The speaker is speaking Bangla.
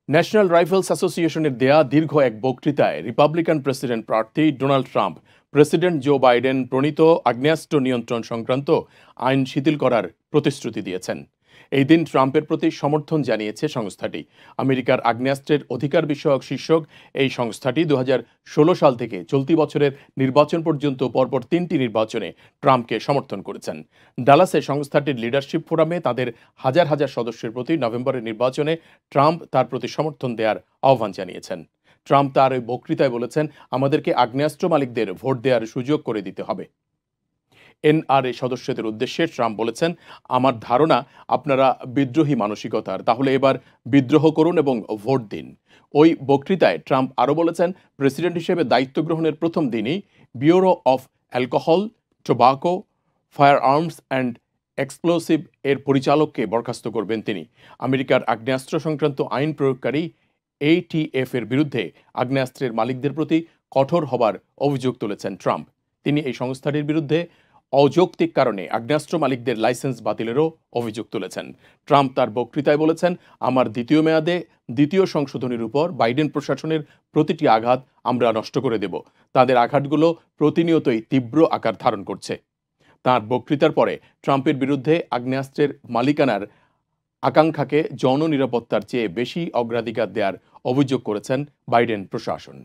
ন্যাশনাল রাইফেলস অ্যাসোসিয়েশনের দেয়া দীর্ঘ এক বক্তৃতায় রিপাবলিকান প্রেসিডেন্ট প্রার্থী Donald Trump president Joe Biden প্রণীত আগ্নেয়াস্ত্র নিয়ন্ত্রণ সংক্রান্ত আইন শিথিল করার প্রতিশ্রুতি দিয়েছেন। এই দিন ট্রাম্পের প্রতি সমর্থন জানিয়েছে সংস্থাটি। আমেরিকার আগ্নেয়াস্ত্রের অধিকার বিষয়ক শীর্ষক এই সংস্থাটি 2016 সাল থেকে চলতি বছরের নির্বাচন পর্যন্ত পরপর 3টি নির্বাচনে ট্রাম্পকে সমর্থন করেছেন। ডালাসে সংস্থাটির লিডারশিপ ফোরামে তাদের হাজার হাজার সদস্যের প্রতি নভেম্বরের নির্বাচনে ট্রাম্প তার প্রতি সমর্থন দেওয়ার আহ্বান জানিয়েছেন। ট্রাম্প তার ওই বক্তৃতায় বলেছেন, আমাদেরকে আগ্নেয়াস্ত্র মালিকদের ভোট দেওয়ার সুযোগ করে দিতে হবে। এনআরএ সদস্যদের উদ্দেশ্যে ট্রাম্প বলেছেন, আমার ধারণা আপনারা বিদ্রোহী মানসিকতার, তাহলে এবার বিদ্রোহ করুন এবং ভোট দিন। ওই বক্তৃতায় ট্রাম্প আরও বলেছেন, প্রেসিডেন্ট হিসেবে দায়িত্ব গ্রহণের প্রথম দিনই bureau of alcohol, tobacco, fire arms and explosive এর পরিচালককে বরখাস্ত করবেন তিনি। আমেরিকার আগ্নেয়াস্ত্র সংক্রান্ত আইন প্রয়োগকারী ATF এর বিরুদ্ধে আগ্নেয়াস্ত্রের মালিকদের প্রতি কঠোর হবার অভিযোগ তুলেছেন ট্রাম্প। তিনি এই সংস্থাটির বিরুদ্ধে অযৌক্তিক কারণে আগ্নেয়াস্ত্র মালিকদের লাইসেন্স বাতিলেরও অভিযোগ তুলেছেন। ট্রাম্প তার বক্তৃতায় বলেছেন, আমার দ্বিতীয় মেয়াদে দ্বিতীয় সংশোধনীর উপর বাইডেন প্রশাসনের প্রতিটি আঘাত আমরা নষ্ট করে দেব। তাদের আঘাতগুলো প্রতিনিয়তই তীব্র আকার ধারণ করছে। তার বক্তৃতার পরে ট্রাম্পের বিরুদ্ধে আগ্নেয়াস্ত্রের মালিকানার আকাঙ্ক্ষাকে জননিরাপত্তার চেয়ে বেশি অগ্রাধিকার দেওয়ার অভিযোগ করেছেন বাইডেন প্রশাসন।